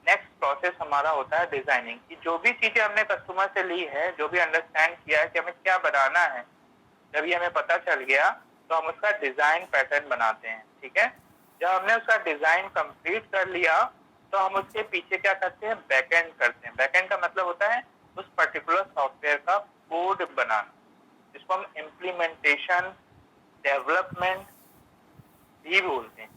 नेक्स्ट प्रोसेस हमारा होता है डिजाइनिंग की। जो भी चीजें हमने कस्टमर से ली है, जो भी अंडरस्टैंड किया है कि हमें क्या बनाना है, जब ये हमें पता चल गया तो हम उसका डिजाइन पैटर्न बनाते हैं। ठीक है, जब हमने उसका डिजाइन कंप्लीट कर लिया तो हम उसके पीछे क्या करते हैं? बैकएंड करते हैं। बैकएंड का मतलब होता है उस पर्टिकुलर सॉफ्टवेयर का कोड बनाना, जिसको हम इम्प्लीमेंटेशन, डेवलपमेंट भी बोलते हैं।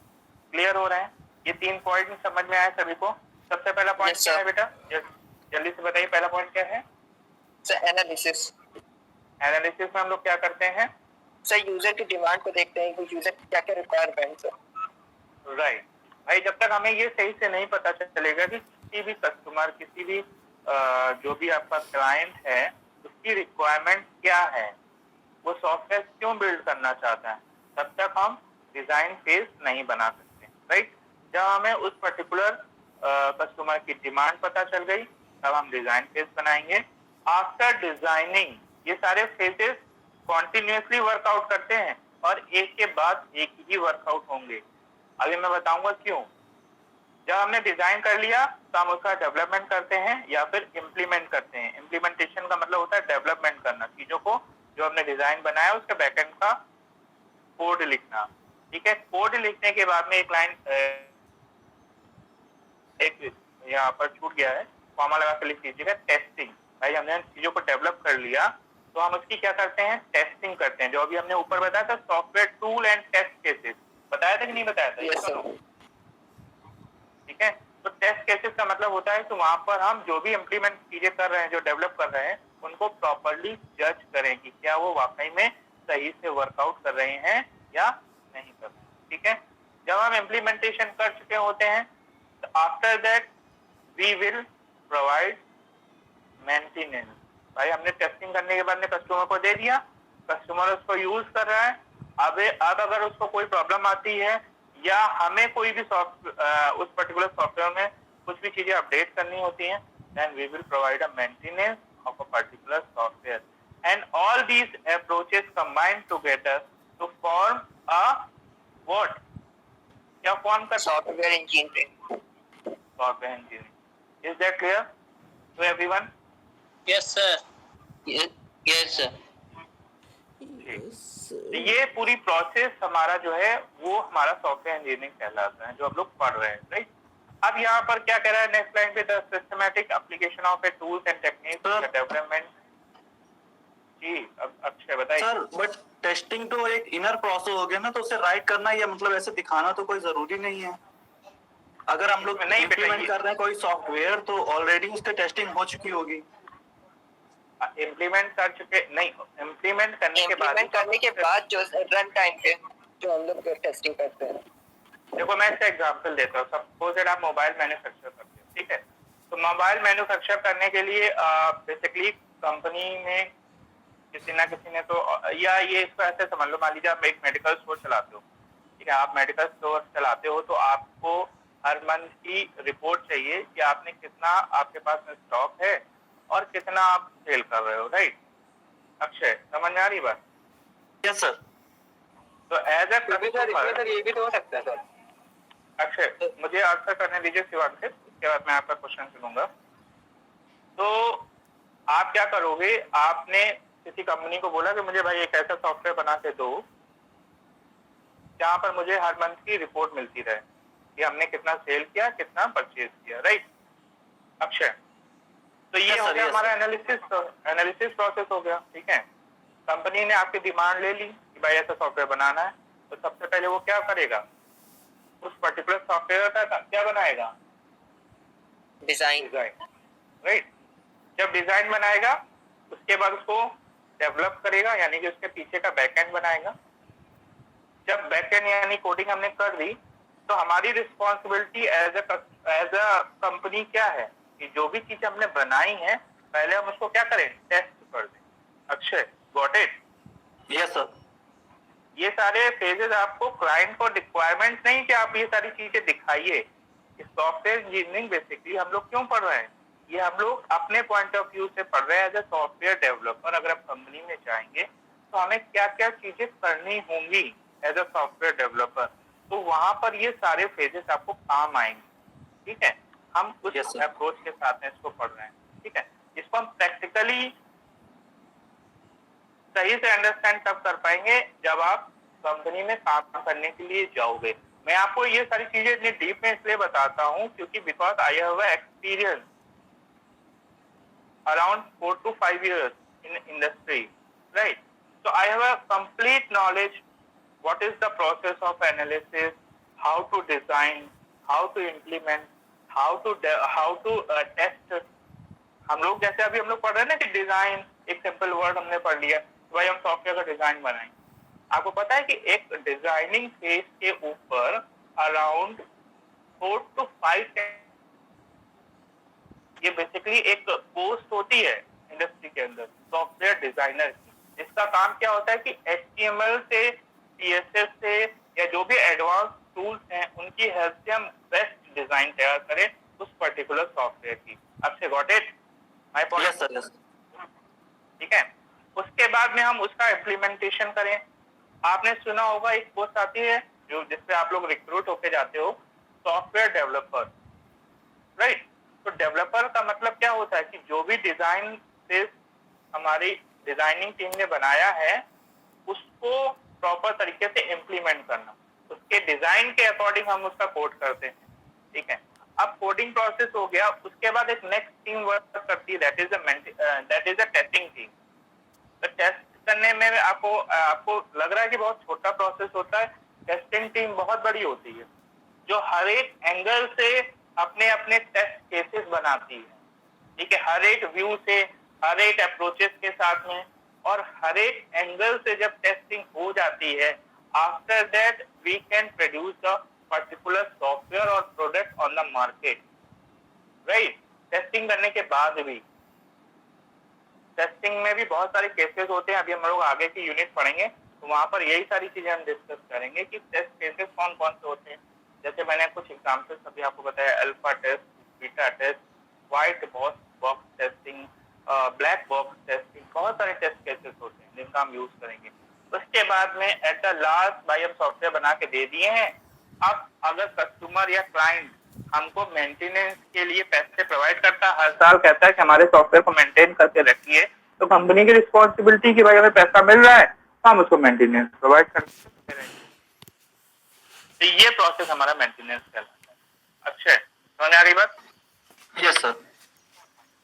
क्लियर हो रहा है? ये 3 पॉइंट समझ में आया सभी को? सबसे पहला पॉइंट क्या है बेटा? जल्दी से बताइए, पहला पॉइंट क्या है? Sir analysis. एनालिसिस में हम लोग क्या करते हैं? सर यूजर की डिमांड को देखते हैं कि यूजर की क्या क्या रिक्वायरमेंट्स है। राइट भाई, जब तक हमें ये सही से नहीं पता चलेगा कि किसी भी कस्टमर, किसी भी जो भी आपका क्लाइंट है, उसकी रिक्वायरमेंट क्या है, वो सॉफ्टवेयर क्यों बिल्ड करना चाहता है, तब तक हम डिजाइन फेज नहीं बना सकते। राइट, जब हमें उस पर्टिकुलर कस्टमर की डिमांड पता चल गई तब हम डिजाइन फेज बनाएंगे। आफ्टर डिजाइनिंग ये सारे फेजेस कॉन्टिन्यूसली वर्कआउट करते हैं और एक के बाद एक ही वर्कआउट होंगे। अभी मैं बताऊंगा क्यों। जब हमने डिजाइन कर लिया तो हम उसका डेवलपमेंट करते हैं या फिर इम्प्लीमेंट करते हैं। इम्प्लीमेंटेशन का मतलब होता है डेवलपमेंट करना, चीजों को जो हमने डिजाइन बनाया उसके बैकएंड का कोड लिखना। ठीक है, कोड लिखने के बाद में एक लाइन, एक यहाँ पर छूट गया है, कॉमा लगा के लिख लीजिएगा, टेस्टिंग। भाई हमने चीजों को डेवलप कर लिया तो हम उसकी क्या करते हैं? टेस्टिंग करते हैं। जो अभी हमने ऊपर बताया था software tool and test cases, बताया था कि नहीं बताया था? Yes sir. ठीक है, तो टेस्ट केसेस का मतलब होता है कि वहां पर हम जो भी इम्प्लीमेंट चीजें कर रहे हैं, जो डेवलप कर रहे हैं, उनको प्रॉपरली जज करें कि क्या वो वाकई में सही से वर्कआउट कर रहे हैं या नहीं कर रहे हैं। ठीक है, जब हम इम्प्लीमेंटेशन कर चुके होते हैं तो after that we will provide maintenance. भाई हमने टेस्टिंग करने के बाद में कस्टमर को दे दिया, कस्टमर उसको यूज कर रहा है। अब अगर उसको कोई प्रॉब्लम आती है या हमें कोई भी उस पर्टिकुलर सॉफ्टवेयर में कुछ भी चीजें अपडेट करनी होती हैं, then we will provide a maintenance of a particular software, and all these approaches combined together to form a what? क्या फॉर्म कर? Software engineering. Software engineering. Is that clear to everyone? Yes sir. Yes sir. तो ये पूरी प्रोसेस हमारा जो है वो हमारा सॉफ्टवेयर इंजीनियरिंग कहलाता है, जो हम लोग पढ़ रहे हैं। राइट, अब यहाँ पर क्या कह रहा है नेक्स्ट लाइन पे? The systematic application of a tools and techniques for development. जी, अब अक्षय बताइए सर। बट टेस्टिंग तो एक इनर प्रोसेस हो गया ना, तो उसे राइट करना या मतलब ऐसे दिखाना तो कोई जरूरी नहीं है। अगर हम लोग नहीं इम्प्लीमेंट कर रहे हैं कोई सॉफ्टवेयर तो ऑलरेडी उसकी टेस्टिंग हो चुकी होगी। इम्प्लीमेंट कर चुके नहीं, इम्प्लीमेंट करने के बाद जो रन टाइम पे जो हम लोग टेस्टिंग करते हैं। देखो मैं इसका एग्जांपल देता हूँ। सपोज दैट आप मोबाइल मैन्युफैक्चर करते हैं, ठीक है, तो मोबाइल मैन्युफैक्चर करने के लिए बेसिकली कंपनी में किसी ना किसी ने तो, या ये इसको ऐसे समझ लो, मान लीजिए आप एक मेडिकल स्टोर चलाते हो, ठीक है, आप मेडिकल स्टोर चलाते हो तो आपको हर मंथ की रिपोर्ट चाहिए कि आपने कितना आपके पास में स्टॉक है और कितना आप सेल कर रहे हो, राइट? अक्षय, समझ में आ रही बात? Yes sir. तो एज ए सर ये भी तो हो सकता है सर। अक्षय, मुझे आंसर करने दीजिए शिवांग से, उसके बाद मैं आपका क्वेश्चन सुनूंगा। तो आप क्या करोगे, आपने किसी कंपनी को बोला कि मुझे भाई एक ऐसा सॉफ्टवेयर बना के दो जहां पर मुझे हर मंथ की रिपोर्ट मिलती रहे कि हमने कितना सेल किया, कितना परचेज किया, राइट अक्षय? तो ये हो गया हमारा एनालिसिस प्रोसेस हो गया, ठीक है। कंपनी ने आपकी डिमांड ले ली कि भाई ऐसा सॉफ्टवेयर बनाना है, तो सबसे पहले वो क्या करेगा, उस पर्टिकुलर सॉफ्टवेयर का क्या बनाएगा, डिजाइन, राइट? जब डिजाइन बनाएगा उसके बाद उसको डेवलप करेगा, यानी कि उसके पीछे का बैकएंड बनाएगा। जब बैकएंड यानी कोडिंग हमने कर दी तो हमारी रिस्पॉन्सिबिलिटी एज अ कंपनी क्या है कि जो भी चीज हमने बनाई है पहले हम उसको क्या करें, टेस्ट कर दें। Akshay, got it? Yes sir. ये सारे फेजेस आपको क्लाइंट को रिक्वायरमेंट नहीं कि आप ये सारी चीजें दिखाइए। सॉफ्टवेयर इंजीनियरिंग बेसिकली हम लोग क्यों पढ़ रहे हैं, ये हम लोग अपने पॉइंट ऑफ व्यू से पढ़ रहे हैं एज ए सॉफ्टवेयर डेवलपर। अगर आप कंपनी में जाएंगे तो हमें क्या क्या चीजें करनी होंगी एज ए सॉफ्टवेयर डेवलपर, तो वहां पर ये सारे फेजेस आपको काम आएंगे, ठीक है। हम उस अप्रोच के साथ में इसको पढ़ रहे हैं, ठीक है। इसको हम प्रैक्टिकली सही से अंडरस्टैंड तब कर पाएंगे जब आप कंपनी में काम करने के लिए जाओगे। मैं आपको ये सारी चीजें इतनी डीप में इसलिए बताता हूँ क्योंकि because I have experience around 4 to 5 years in industry, right? So I have a complete knowledge what is the process of analysis, how to design, how to implement, how to test. हम लोग जैसे अभी हम लोग पढ़ रहे हैं ना कि डिजाइन, एक सिंपल वर्ड हमने पढ़ लिया, भाई हम सॉफ्टवेयर का डिजाइन बनाएंगे। आपको पता है कि एक डिजाइनिंग फेज के ऊपर अराउंड 4 to 5 ये बेसिकली एक पोस्ट होती है इंडस्ट्री के अंदर सॉफ्टवेयर डिजाइनर की। इसका काम क्या होता है कि HTML से, CSS से या जो भी एडवांस टूल्स हैं उनकी हेल्प से हम बेस्ट डिजाइन तैयार करें उस पर्टिकुलर सॉफ्टवेयर की। आपसे got it my point? Yes sir, yes. ठीक है, उसके बाद में हम उसका इम्प्लीमेंटेशन करें। आपने सुना होगा एक पोस्ट आती है जो जिसपे आप लोग रिक्रूट होके जाते हो, सॉफ्टवेयर डेवलपर, राइट? तो डेवलपर का मतलब क्या होता है कि जो भी डिजाइन से हमारी डिजाइनिंग टीम ने बनाया है उसको प्रॉपर तरीके से इम्प्लीमेंट करना, उसके डिजाइन के अकॉर्डिंग हम उसका कोड करते हैं, ठीक है। अब कोडिंग प्रोसेस हो गया, उसके बाद एक नेक्स्ट टीम वर्क करती है, that is a testing team. तो टेस्ट करने में आपको लग रहा है कि बहुत छोटा प्रोसेस होता है, टेस्टिंग टीम बहुत बड़ी होती है जो हर एक एंगल से अपने अपने टेस्ट केसेस बनाती है, ठीक है, हर एक व्यू से, हर एक अप्रोचेस के साथ में, और हर एक एंगल से जब टेस्टिंग हो जाती है, after that we can produce the particular software और product on the market, right? Testing करने के बाद भी टेस्टिंग में भी बहुत सारे केसेस होते हैं, अभी हम लोग आगे की यूनिट पढ़ेंगे तो वहां पर यही सारी चीजें हम डिस्कस करेंगे कि टेस्ट केसेस कौन कौन से होते हैं। जैसे मैंने कुछ एग्जांपल्स अभी आपको बताया, alpha test, beta test, white box testing, black box testing, बहुत सारे टेस्ट केसेस होते हैं जिनका हम यूज करेंगे। उसके बाद में एट द लास्ट भाई हम सॉफ्टवेयर बना के दे दिए हैं, अब अगर कस्टमर या क्लाइंट हमको मेंटेनेंस के लिए पैसे प्रोवाइड करता है, हर साल कहता है कि हमारे सॉफ्टवेयर को मेंटेन करके रखिए, तो कंपनी की रिस्पॉन्सिबिलिटी कि भाई हमें पैसा मिल रहा है तो हम उसको मेंटेनेंस प्रोवाइड करते रहेंगे। तो ये प्रोसेस हमारा मेंटेनेंस कहलाता है। अच्छा, समझ आ रही बात? Yes sir.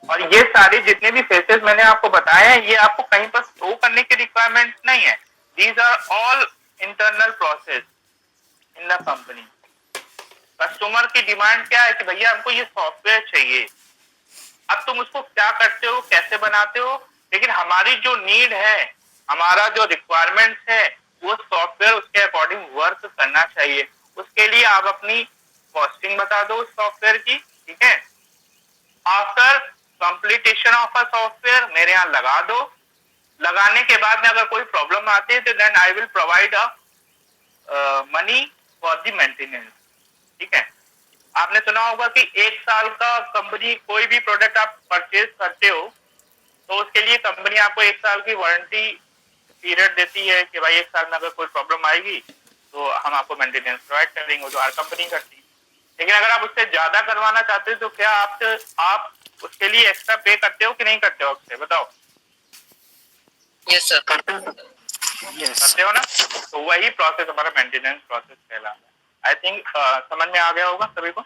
और ये सारे जितने भी फेसेस मैंने आपको बताए हैं, ये आपको कहीं पर शो करने की रिक्वायरमेंट नहीं है। These are all internal process in the company. Customer की डिमांड क्या है कि भैया हमको ये सॉफ्टवेयर चाहिए, अब तुम उसको क्या करते हो, कैसे बनाते हो, लेकिन हमारी जो नीड है, हमारा जो रिक्वायरमेंट्स है, वो सॉफ्टवेयर उसके अकॉर्डिंग वर्क करना चाहिए। उसके लिए आप अपनी कॉस्टिंग बता दो उस सॉफ्टवेयर की, ठीक है। After completion of a software मेरे यहाँ लगा दो, लगाने के बाद में अगर कोई प्रॉब्लम आती है तो then I will provide a money for the maintenance. ठीक है, आपने सुना होगा कि 1 साल का कंपनी कोई भी प्रोडक्ट आप परचेज करते हो तो उसके लिए कंपनी आपको 1 साल की वारंटी पीरियड देती है कि भाई 1 साल में अगर कोई प्रॉब्लम आएगी तो हम आपको मेंटेनेंस प्रोवाइड करेंगे, जो हर कंपनी करती है। लेकिन अगर आप उससे ज्यादा करवाना चाहते हो तो क्या आप उसके लिए एक्स्ट्रा पे करते हो कि नहीं करते हो? आपसे बताओ। Yes sir. करते हो ना? तो वही प्रोसेस हमारा मेंटेनेंस प्रोसेस कहलाता है। आई थिंक समझ में आ गया होगा सभी को।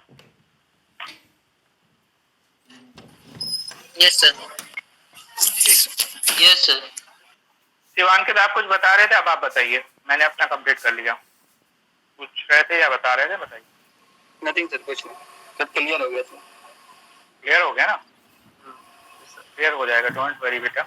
Yes sir. Yes sir. Shivankit आप कुछ बता रहे थे, अब आप बताइए। मैंने अपना कंप्लीट कर लिया। कुछ रहे थे या बता रहे थे? बताइए। नथिंग सर, कुछ नहीं, सब क्लियर हो गया सर। क्लियर हो गया ना? क्लियर हो जाएगा, डोंट वरी बेटा।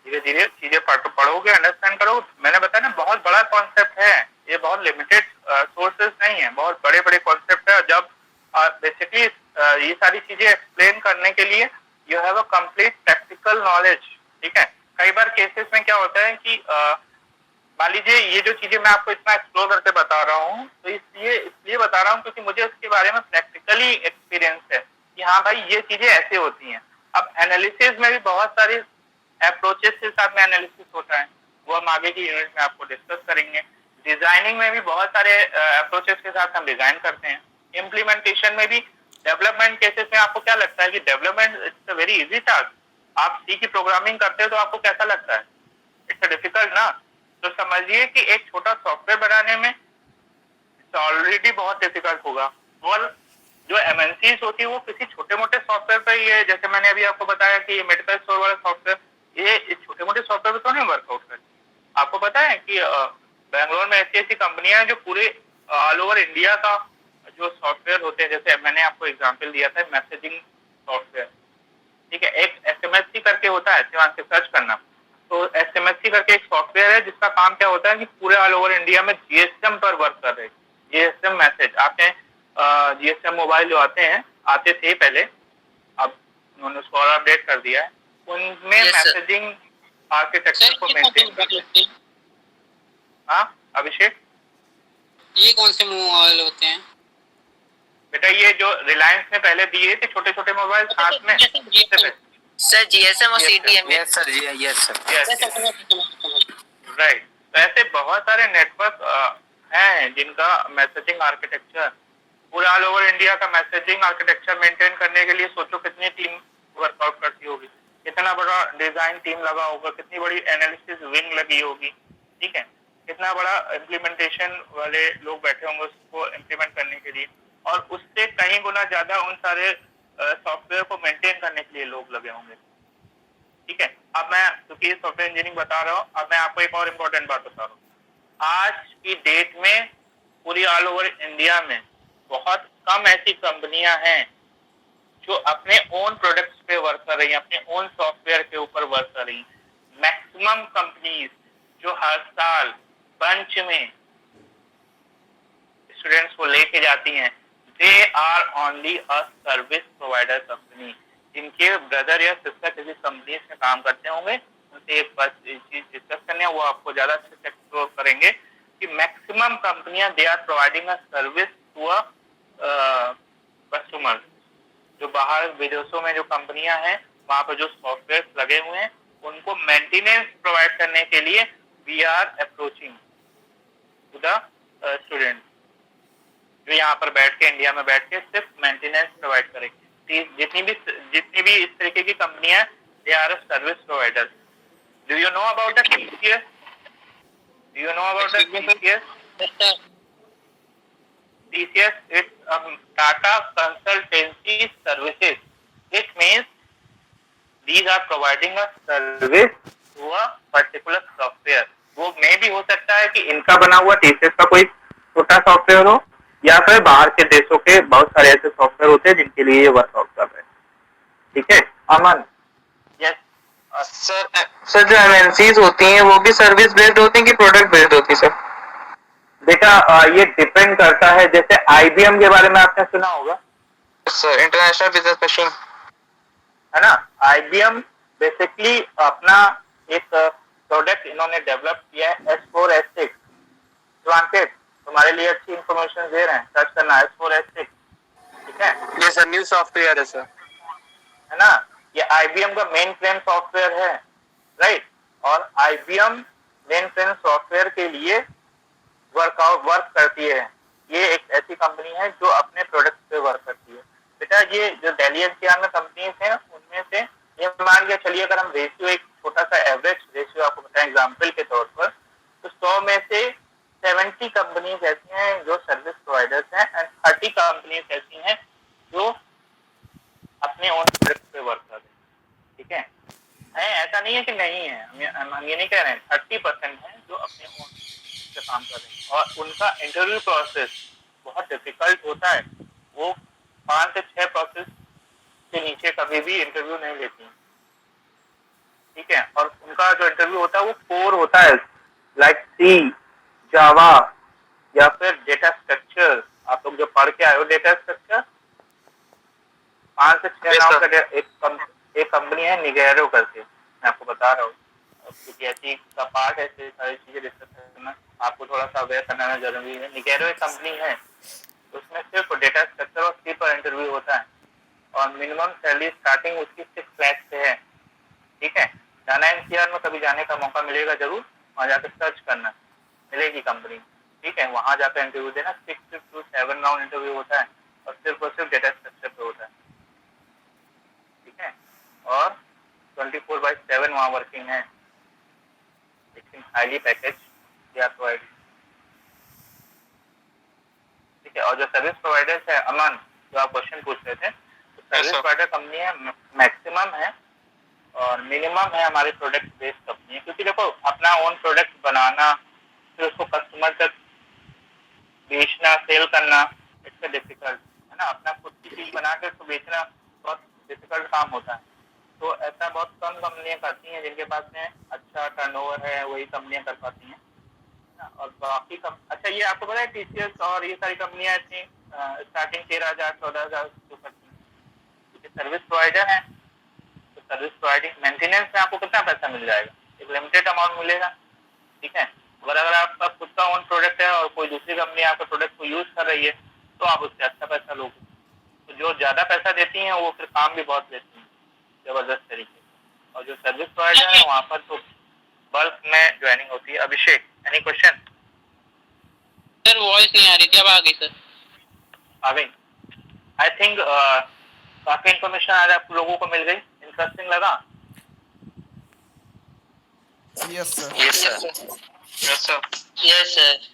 धीरे धीरे चीजें पढ़ोगे, अंडरस्टैंड करोगे। मैंने बताया ना, बहुत बड़ा कॉन्सेप्ट है ये, बहुत लिमिटेड सोर्सेज नहीं है, बहुत बड़े बड़े कॉन्सेप्ट है। जब बेसिकली ये सारी चीजें एक्सप्लेन करने के लिए you have a complete practical knowledge. ठीक है, कई बार केसेस में क्या होता है कि मान लीजिए ये जो चीजें मैं आपको इतना एक्सप्लोर करके बता रहा हूँ तो इसलिए बता रहा हूँ क्योंकि मुझे उसके बारे में प्रैक्टिकली एक्सपीरियंस है कि हाँ भाई ये चीजें ऐसे होती हैं। अब एनालिसिस में भी बहुत सारी अप्रोचेस के साथ में एनालिसिस होता है, वो हम आगे की यूनिट में आपको डिस्कस करेंगे। डिजाइनिंग में भी बहुत सारे अप्रोचेस के साथ हम डिजाइन करते हैं। इम्प्लीमेंटेशन में भी, डेवलपमेंट केसेस में आपको क्या लगता है कि development it's a very easy task. आप सी की प्रोग्रामिंग करते हो तो आपको कैसा लगता है? इट्स अ डिफिकल्ट ना। तो समझिए कि एक छोटा सॉफ्टवेयर बनाने में ऑलरेडी बहुत डिफिकल्ट होगा, और जो एमएनसीज होती है वो किसी छोटे मोटे सॉफ्टवेयर पर ही है। जैसे मैंने अभी आपको बताया कि ये मेडिकल स्टोर वाला सॉफ्टवेयर, ये छोटे मोटे सॉफ्टवेयर पर तो नहीं वर्कआउट करती। आपको पता है कि बेंगलोर में ऐसी ऐसी कंपनियां हैं जो पूरे ऑल ओवर इंडिया का जो सॉफ्टवेयर होते हैं, जैसे मैंने आपको एग्जाम्पल दिया था मैसेजिंग सॉफ्टवेयर। ठीक है, एक एसएमएससी करके होता है, सिवान से सर्च करना। तो एसएमएससी करके एक सॉफ्टवेयर है जिसका काम क्या होता है कि पूरे ऑल ओवर इंडिया में जीएसएम पर वर्क कर रहे हैं। जीएसएम मैसेज आपके जीएसएम मोबाइल जो आते थे पहले, अब उन्होंने उसको और अपडेट कर दिया है, उनमें मैसेजिंग आर्किटेक्चर को मेंटेन करते हैं। हाँ अभिषेक, ये कौन से मोबाइल होते हैं बेटा? ये जो रिलायंस ने पहले दिए थे छोटे छोटे मोबाइल साथ में, सर? जीएसएम और CDM. Yes sir, yes sir. Right. तो ऐसे बहुत सारे नेटवर्क हैं जिनका मैसेजिंग आर्किटेक्चर पूरे ऑल ओवर इंडिया का मैसेजिंग आर्किटेक्चर मेंटेन करने के लिए सोचो कितनी टीम वर्कआउट करती होगी, कितना बड़ा डिजाइन टीम लगा होगा, कितनी बड़ी एनालिसिस विंग लगी होगी। ठीक है, कितना बड़ा इम्प्लीमेंटेशन वाले लोग बैठे होंगे उसको इम्प्लीमेंट करने के लिए, और उससे कहीं गुना ज्यादा उन सारे सॉफ्टवेयर को मेंटेन करने के लिए लोग लगे होंगे। ठीक है, अब मैं क्योंकि सॉफ्टवेयर इंजीनियरिंग बता रहा हूँ, अब मैं आपको एक और इम्पोर्टेंट बात बता रहा हूँ। आज की डेट में पूरी ऑल ओवर इंडिया में बहुत कम ऐसी कंपनियां हैं जो अपने ओन प्रोडक्ट्स पे वर्क कर रही हैं, अपने ओन सॉफ्टवेयर के ऊपर वर्क कर रही हैं। मैक्सिमम कंपनीज जो हर साल बंच में स्टूडेंट्स को लेके जाती हैं, they are only a service provider company. जिनके ब्रदर या सिस्टर किसी कंपनी में काम करते होंगे, उनसे बस ये चीज डिस्कस करने हैं, वो आपको ज्यादा अच्छे से एक्सप्लोर करेंगे कि मैक्सिमम कंपनियां they are providing a service to a customer. जो बाहर विदेशों में जो कंपनियां हैं वहां पर जो सॉफ्टवेयर लगे हुए हैं उनको मेंटेनेंस प्रोवाइड करने के लिए we are approaching to the student जो यहाँ पर बैठ के इंडिया में बैठ के सिर्फ मेंटेनेंस प्रोवाइड करेंगे। जितनी भी इस तरीके की कंपनियां, they are a service provider. Do you know about the TCS? Do you know about the TCS? TCS is Tata Consultancy Services. It means these are providing a service to a particular software. वो में भी हो सकता है कि इनका बना हुआ TCS का कोई छोटा सॉफ्टवेयर हो, या फिर बाहर के देशों के बहुत सारे ऐसे सॉफ्टवेयर होते हैं जिनके लिए ये वर्कआउट कर रहे हैं। ठीक है अमन? यस सर जो एमएनसीज होती हैं वो भी सर्विस बेस्ड होती हैं कि प्रोडक्ट बेस्ड होती है सर? बेटा ये डिपेंड करता है। जैसे IBM के बारे में आपने सुना होगा सर, इंटरनेशनल बिजनेस मशीन, है ना? IBM बेसिकली अपना एक प्रोडक्ट इन्होंने डेवलप किया है S4 S6, एडवांटेज, तुम्हारे लिए अच्छी इंफॉर्मेशन दे रहे हैं, सर्च करना S4 S6, ठीक है। ये सर न्यू सॉफ्टवेयर है सर, है ना, ये IBM का मेन फ्रेम सॉफ्टवेयर है, राइट। और IBM मेन फ्रेम सॉफ्टवेयर के लिए वर्क करती है। ये एक ऐसी कंपनी है जो अपने प्रोडक्ट पे वर्क करती है। बेटा ये जो दिल्ली एनसीआर में कंपनीज हैं उनमें से ये मान के चलिए, अगर हम रेशियो एक छोटा सा एवरेज रेशियो आपको बताएं एग्जांपल के तौर पर, तो 100 में से 70 कंपनीज ऐसी हैं जो सर्विस प्रोवाइडर्स हैं एंड 30 कंपनीज ऐसी हैं जो अपने ओन प्रोडक्ट पे वर्क कर रहे हैं, ठीक है। ऐसा नहीं है कि नहीं है, हम ये नहीं कह रहे हैं, 30% है जो अपने ओन से काम कर रहे हैं और उनका इंटरव्यू प्रोसेस बहुत डिफिकल्ट होता है। वो 5 से 6 प्रोसेस के नीचे कभी भी इंटरव्यू नहीं लेती हैं, ठीक है। और उनका जो इंटरव्यू होता है वो कोर होता है, लाइक सी, जावा या फिर डेटा स्ट्रक्चर। आप लोग जो पढ़ के आए हो डेटा स्ट्रक्चर, 5 से 6 नाम का एक कंपनी है निगेरो करके, मैं आपको बता रहा हूँ क्योंकि का पार्ट है, सारी चीजें डिस्कस करना आपको थोड़ा सा अवेयर करना जरूरी है। निगेरो एक कंपनी है, उसमें सिर्फ डेटा स्ट्रक्चर और सी पर इंटरव्यू होता है और मिनिमम सैलरी स्टार्टिंग उसकी 6 लाख से है, ठीक है। जाना एनसीआर में कभी जाने का मौका मिलेगा जरूर, वहाँ जाकर सर्च करना, मिलेगी कंपनी, ठीक है। वहाँ जाकर इंटरव्यू देना, 6 to 7 राउंड इंटरव्यू होता है और सिर्फ डेटा स्ट्रक्चर पे होता है, ठीक है। और 24/7 वहाँ वर्किंग है, लेकिन हाईली पैकेज या प्रोवाइड, ठीक है। और जो सर्विस प्रोवाइडर्स है, अमन जो आप क्वेश्चन पूछ रहे थे, तो सर्विस प्रोवाइडर कंपनी है, मैक्सिमम है और मिनिमम है हमारी प्रोडक्ट बेस्ड कंपनी है। क्योंकि देखो अपना ओन प्रोडक्ट बनाना, फिर उसको कस्टमर तक बेचना, सेल करना, इट्स डिफिकल्ट, है ना। अपना खुद की चीज बना के उसको बेचना बहुत डिफिकल्ट काम होता है। तो ऐसा बहुत कम कंपनियां करती हैं जिनके पास में अच्छा टर्नओवर है, वही कंपनियां कर पाती हैं। और बाकी अच्छा ये आपको पता है TCS और ये सारी कंपनियां ऐसी स्टार्टिंग 13,000 14,000 जो करती हैं, क्योंकि सर्विस प्रोवाइडर है। तो सर्विस प्रोवाइडिंग मेंटेनेंस में आपको कितना पैसा मिल जाएगा, एक लिमिटेड अमाउंट मिलेगा, ठीक है। अगर आपका खुद का ओन प्रोडक्ट है और कोई दूसरी कंपनी आपके प्रोडक्ट को यूज कर रही है तो आप उससे अच्छा पैसा लोगे। तो जो ज्यादा पैसा देती हैं वो फिर काम भी बहुत लेती हैं जबरदस्त तरीके से। और जो सर्विस प्रोवाइडर है वहाँ पर तो बल्क में ज्वाइनिंग होती है। अभिषेक, एनी क्वेश्चन? सर वॉइस नहीं आ रही थी, अब आ गई सर। आ गई। आई थिंक काफी इंफॉर्मेशन आज आप लोगों को मिल गई, इंटरेस्टिंग लगा? Yes sir. Yes sir, yes sir, yes sir.